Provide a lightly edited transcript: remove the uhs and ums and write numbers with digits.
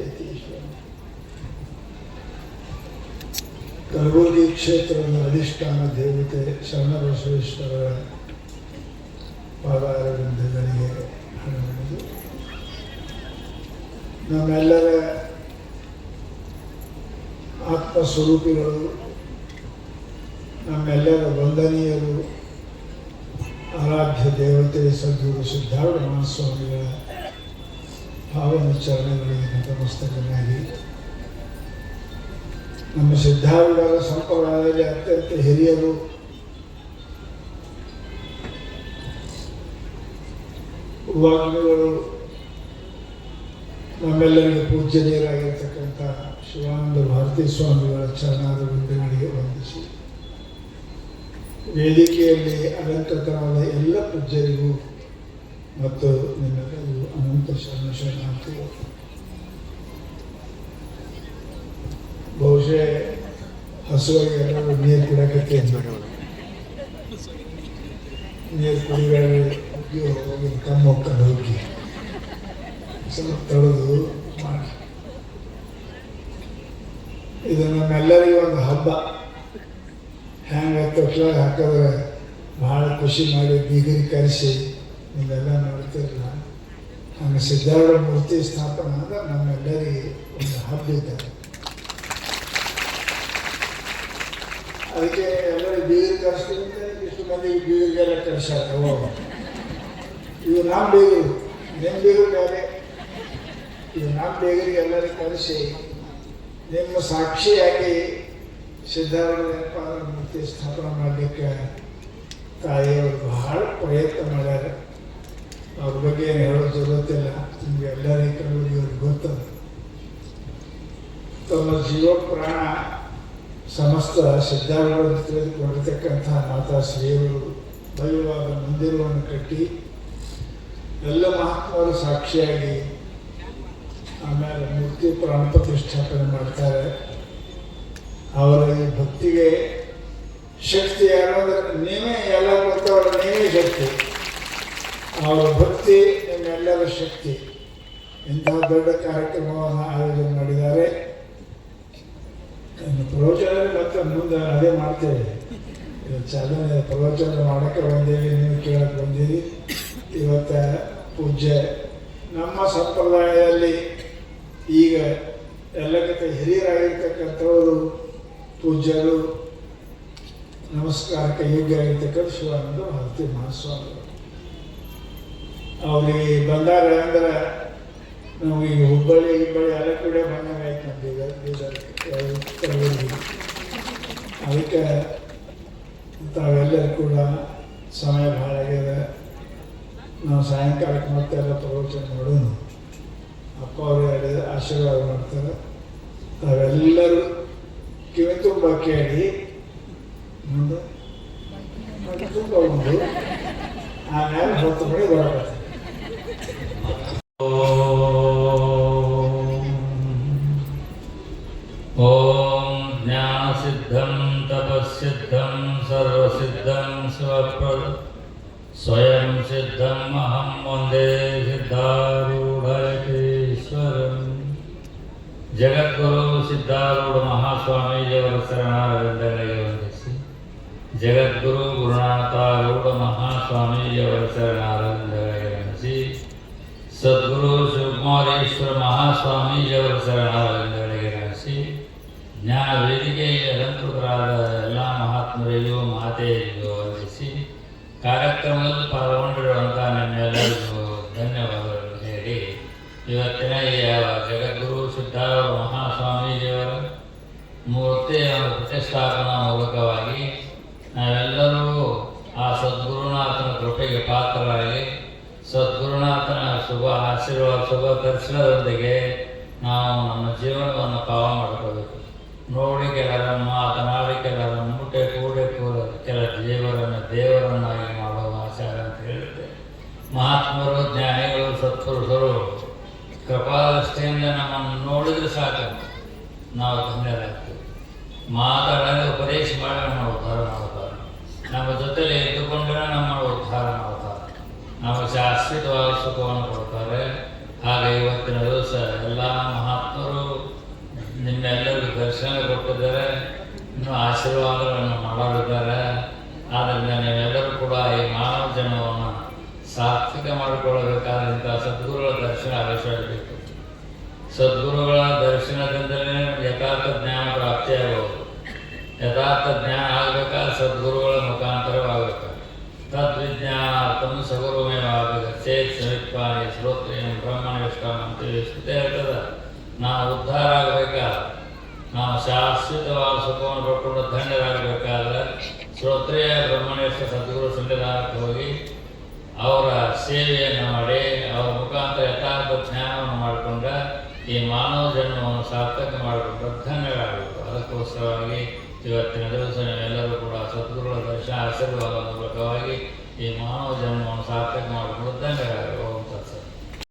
ಯತೀಶ್ವರ. ಕಲಬುರಗಿ ಕ್ಷೇತ್ರದ ಅಧಿಷ್ಠಾನ ದೇವತೆ ಶರಣಬಸವೇಶ್ವರರ ಪಾದಾರವಿಂದಗಳಿಗೆ ಹಣೆದು ನಮ್ಮೆಲ್ಲರ ಆತ್ಮಸ್ವರೂಪಿಗಳು, ನಮ್ಮೆಲ್ಲರ ವಂದನೀಯರು, ಆರಾಧ್ಯ ದೇವತೆ ಸದ್ಗುರು ಸಿದ್ಧಾರೂಢ ಮಹಾಸ್ವಾಮಿಗಳ ಪಾವನ ಚರಣಗಳಿಗೆ ನತಮಸ್ತಕನಾಗಿ, ನಮ್ಮ ಸಿದ್ಧಾರೂಢರ ಸಂಪ್ರದಾಯದಲ್ಲಿ ಅತ್ಯಂತ ಹಿರಿಯರು, ವಾಗ್ಮಿಗಳು, ನಮ್ಮೆಲ್ಲರಿಗೆ ಪೂಜ್ಯನೀಯರಾಗಿರ್ತಕ್ಕಂಥ ಶಿವಾನಂದ ಭಾರತೀ ಸ್ವಾಮಿಗಳ ಚರಣಾದ ಬಿಂದುಗಳಿಗೆ ವಂದಿಸಿ, ವೇದಿಕೆಯಲ್ಲಿ ಅಲಂಕೃತರಾದ ಎಲ್ಲ ಪೂಜ್ಯರಿಗೂ ಮತ್ತು ನಿಮ್ಮೆಲ್ಲರಿಗೂ ಅನಂತ ಶರಣಾರ್ಥಿಗಳು. ಬಹುಶಃ ಹಸುವಾಗಿ ಎಲ್ಲರೂ ನೀರು ಕುಡಿಯಕ್ಕೆ ನೀರು ಕುಡಿಗಳು ಹೋಗಿ ಕಮ್ಮಿ ಹೋಗ್ಕೊಂಡು ಹೋಗಿ ಸ್ವಲ್ಪ ತೊಳೆದು ಮಾಡಿ. ಇದು ನಮ್ಮೆಲ್ಲರಿಗೂ ಒಂದು ಹಬ್ಬ. ಹ್ಯಾಂಗೆ ತೊಟ್ಲ ಹಾಕಿದ್ರೆ ಭಾಳ ಖುಷಿ ಮಾಡಿ ಬೀಗರಿ ಕರೆಸಿ ನೀವೆಲ್ಲ ನೋಡ್ತಿರಲ್ಲ, ಹಂಗೆ ಸಿದ್ಧಾರೂಢ ಮೂರ್ತಿ ಸ್ಥಾಪನೆ ಅಂದ್ರೆ ನಮ್ಮೆಲ್ಲರಿಗೆ ಒಂದು ಹಬ್ಬ ಇದ್ದಾರೆ. ಅದಕ್ಕೆ ಎಲ್ಲರೂ ಬೀಗರಿ ಕರೆಸ್ತೀವಿ ಅಂತ ಇಷ್ಟು ಮಂದಿ ಬೀಗರಿಗೆಲ್ಲ ಕರೆಸಾಕ ಇವು ನಮ್ಮ ಬೀಗರು, ನಿಮ್ಮ ಬೀಗರು ಬೇರೆ. ಇವು ನಮ್ಮ ಬೀಗರಿಗೆ ಎಲ್ಲರಿಗೂ ಕರೆಸಿ ನಿಮ್ಮ ಸಾಕ್ಷಿಯಾಗಿ ಸಿದ್ಧಾರೂಢ ಮೂರ್ತಿ ಸ್ಥಾಪನೆ ಮಾಡಲಿಕ್ಕೆ ತಾಯಿಯವರು ಬಹಳ ಪ್ರಯತ್ನ ಮಾಡ್ಯಾರ. ಅವ್ರ ಬಗ್ಗೆ ಏನು ಹೇಳೋದು ಗೊತ್ತಿಲ್ಲ, ನಿಮಗೆ ಎಲ್ಲರಿಗೂ ಅವ್ರಿಗೆ ಗೊತ್ತದ. ತಮ್ಮ ಜೀವ ಪ್ರಾಣ ಸಮಸ್ತ ಸಿದ್ಧಾರೂಢ ತಿಳಿದುಕೊಂಡಿರ್ತಕ್ಕಂಥ ಮಾತಾಶ್ರೀಯವರು ಭವ್ಯವಾದ ಮಂದಿರವನ್ನು ಕಟ್ಟಿ ಎಲ್ಲ ಮಹಾತ್ಮರು ಸಾಕ್ಷಿಯಾಗಿ ಆಮೇಲೆ ಮೂರ್ತಿ ಪ್ರಾಣ ಪ್ರತಿಷ್ಠಾಪನೆ ಮಾಡ್ತಾರೆ. ಅವರ ಈ ಭಕ್ತಿಗೆ ಶಕ್ತಿ ಅನ್ನೋದಕ್ಕೆ ನೀವೇ ಎಲ್ಲ ಗೊತ್ತವರ ನೀವೇ ಶಕ್ತಿ. ಅವರ ಭಕ್ತಿ ನಿಮ್ಮೆಲ್ಲರ ಶಕ್ತಿ. ಇಂತಹ ದೊಡ್ಡ ಕಾರ್ಯಕ್ರಮವನ್ನು ಆಯೋಜನೆ ಮಾಡಿದ್ದಾರೆ. ಪ್ರವಚನ ಮತ್ತೆ ಮುಂದೆ ಅದೇ ಮಾಡ್ತೇವೆ. ಚಾಲನೆ ಪ್ರವಚನ ಮಾಡೋಕ್ಕೆ ಬಂದೇವಿ, ನೀವು ಕೇಳಕ್ಕೆ ಬಂದೀರಿ. ಇವತ್ತ ಪೂಜೆ ನಮ್ಮ ಸಂಪ್ರದಾಯದಲ್ಲಿ ಈಗ ಎಲ್ಲಕ್ಕಿಂತ ಹಿರಿಯರಾಗಿರ್ತಕ್ಕಂಥವರು ಪೂಜ್ಯರು, ನಮಸ್ಕಾರಕ್ಕೆ ಯೋಗ್ಯ ಆಗಿರ್ತಕ್ಕಂಥ ಶಿವಾನಂದ ಭಾರತೀ ಮಹಾಸ್ವಾಮಿಗಳು. ಅವ್ರಿಗೆ ಬಂದಾಗ ಅಂದ್ರೆ ನಮಗೆ ಹುಬ್ಬಳ್ಳಿ ಎಲ್ಲ ಕೂಡ ಬಂದಾಗ ಆಯ್ತು ನಮ್ಗೆ. ಅದಕ್ಕೆ ತಾವೆಲ್ಲರೂ ಕೂಡ ಸಮಯ ಭಾಳ ಆಗಿದೆ. ನಾವು ಸಾಯಂಕಾಲಕ್ಕೆ ಮತ್ತೆಲ್ಲ ಪ್ರವಚನ ಮಾಡೋಣ. ಅಪ್ಪ ಅವರು ಆಶೀರ್ವಾದ ಮಾಡ್ತಾರೆ. ತಾವೆಲ್ಲರೂ ಕಿವಿ ತುಂಬ ಕೇಳಿ ಮುಂದೆ ತುಂಬ ಒಂದು ಆಮೇಲೆ ಹೊತ್ತು ಮಣಿ ಬರಬೇಕು. ಓಂ ಜ್ಞಾನಸಿದ್ಧಂ ತಪಸ್ಸಿದ್ಧಂ ಸರ್ವಸಿದ್ಧಂ ಸ್ವಪ್ರದ ಸ್ವಯಂ ಸಿದ್ಧಂ ಅಹಂ ವಂದೇ ಸಿದ್ಧಾರೂಢಯತೀಶ್ವರಂ. ಜಗದ್ಗುರು ಸಿದ್ಧಾರೂಢ ಮಹಾಸ್ವಾಮೀಜಿಯವರ ಶರಣಾರವಿಂದಗಳಿಗೆ ವಂದಿಸಿ, ಜಗದ್ಗುರು ಗುರುನಾಥಾರೂಢ ಮಹಾಸ್ವಾಮೀಜಿಯವರ ಶರಣಾರವಿಂದಗಳಿಗೆ ವಂದಿಸಿ, ಸದ್ಗುರು ಶಿವಕುಮಾರೇಶ್ವರ ಮಹಾಸ್ವಾಮೀಜಿಯವರ ಶರಣಾರವಿಂದಗಳಿಗೆ ವಂದಿಸಿ, ಜ್ಞಾನ ವೇದಿಕೆಯಲ್ಲಿ ಅಲಂಕೃತರಾದ ಎಲ್ಲ ಮಹಾತ್ಮರಿಗೂ ಮಾತೆಯರಿಗೂ ವಂದಿಸಿ, ಕಾರ್ಯಕ್ರಮದಲ್ಲಿ ಪಾಲ್ಗೊಂಡಿರುವಂಥ ನಿಮ್ಮೆಲ್ಲರಿಗೂ ಧನ್ಯವಾದಗಳನ್ನು ಹೇಳಿ, ಇವತ್ತಿನ ಈ ಜಗದ್ಗುರು ಸಿದ್ಧಾರೂಢ ಮಹಾಸ್ವಾಮೀಜಿಯವರ ಮೂರ್ತಿಯ ಪ್ರತಿಷ್ಠಾಪನಾ ಮೂಲಕವಾಗಿ ನಾವೆಲ್ಲರೂ ಆ ಸದ್ಗುರುನಾಥನ ಕೃಪೆಗೆ ಪಾತ್ರರಾಗಿ ಸದ್ಗುರುನಾಥನ ಶುಭ ಆಶೀರ್ವಾದ ಶುಭ ದರ್ಶನದೊಂದಿಗೆ ನಾವು ನಮ್ಮ ಜೀವನವನ್ನು ಪಾವ ಮಾಡ್ಕೋಬೇಕು. ನೋಡಿ ಕೆಲರನ್ನು ಮಾತನಾಡಿ ಕೆಲರನ್ನು ಮುಟ್ಟೆ ಕೂಡೆ ಕೆಲ ದೇವರನ್ನಾಗಿ ಮಾಡುವ ಆಚಾರ ಅಂತ ಹೇಳಿದ್ದೆ. ಮಹಾತ್ಮರು, ಜ್ಞಾನಿಗಳು, ಸತ್ಪುರುಷರು ಕೃಪಾದೃಷ್ಟಿಯಿಂದ ನಮ್ಮನ್ನು ನೋಡಿದ್ರೆ ಸಾಕು, ನಾವು ಧನ್ಯರಾಗ್ತೀವಿ. ಮಾತಾಡಲು ಉಪದೇಶ ಮಾಡಿ ನಮ್ಮ ಉದ್ಧಾರ ಮಾಡ್ತಾರೆ. ನಮ್ಮ ಜೊತೆಲಿ ಇದ್ದುಕೊಂಡ್ರೆ ನಮ್ಮ ಉದ್ಧಾರ ಮಾಡ್ತಾರೆ. ನಮಗೆ ಶಾಶ್ವತವಾದ ಸುಖವನ್ನು ಕೊಡ್ತಾರೆ. ಹಾಗೆ ಇವತ್ತಿನ ದಿವಸ ಎಲ್ಲ ಮಹಾತ್ಮರು ನಿಮ್ಮೆಲ್ಲರಿಗೂ ದರ್ಶನ ಕೊಟ್ಟಿದ್ದಾರೆ, ಇನ್ನೂ ಆಶೀರ್ವಾದಗಳನ್ನು ಮಾಡಲಿದ್ದಾರೆ. ಆದ್ದರಿಂದ ನೀವೆಲ್ಲರೂ ಕೂಡ ಈ ಮಾನವ ಜನ್ಮವನ್ನು ಸಾರ್ಥಕ ಮಾಡಿಕೊಳ್ಳಬೇಕಾದಂಥ ಸದ್ಗುರುಗಳ ದರ್ಶನ ಅವಶ್ಯವಾಗಬೇಕು. ಸದ್ಗುರುಗಳ ದರ್ಶನದಿಂದಲೇ ಯಥಾರ್ಥ ಜ್ಞಾನ ಪ್ರಾಪ್ತಿಯಾಗಬಹುದು. ಯಥಾರ್ಥ ಜ್ಞಾನ ಆಗಬೇಕಾದ್ರೆ ಸದ್ಗುರುಗಳ ಮುಖಾಂತರವಾಗಬೇಕು. ತದ್ವಿಜ್ಞಾನಾರ್ಥಂ ಸಗುರುಮೇವಾಗಬೇಕು. ಚೇತ್ ಸವಿತ್ವಾನಿ ಶ್ರೋತ್ರಿಯಂ ಬ್ರಹ್ಮನಿಷ್ಠಂ ಅಂತೇಳಿ ಶ್ರುತಿ ಹೇಳ್ತದೆ. ನಾವು ಉದ್ಧಾರ ಆಗಬೇಕಾದ್ರೆ, ನಾವು ಶಾಶ್ವತವಾದ ಸುಖವನ್ನು ಪಡ್ಕೊಂಡು ಧನ್ಯರಾಗಬೇಕಾದ್ರೆ ಶ್ರೋತ್ರಿಯ ಬ್ರಹ್ಮನಿಷ್ಠ ಸದ್ಗುರು ಸನ್ನಿಧಾನಕ್ಕೆ ಹೋಗಿ ಅವರ ಸೇವೆಯನ್ನು ಮಾಡಿ ಅವರ ಮುಖಾಂತರ ಯಥಾರ್ಥ ಜ್ಞಾನವನ್ನು ಮಾಡಿಕೊಂಡ ಈ ಮಾನವ ಜನ್ಮವನ್ನು ಸಾರ್ಥಕ ಮಾಡಿಕೊಂಡು ಧನ್ಯರಾಗಬೇಕು. ಅದಕ್ಕೋಸ್ಕರವಾಗಿ ಇವತ್ತಿನ ದಿವಸ ನೀವೆಲ್ಲರೂ ಕೂಡ ಸದ್ಗುರುಗಳ ದರ್ಶನ ಆಶೀರ್ವಾದ ಮೂಲಕವಾಗಿ ಈ ಮಾನವ ಜನ್ಮವನ್ನು ಸಾರ್ಥಕ ಮಾಡಿಕೊಂಡು ಧನ್ಯರಾಗಬೇಕು.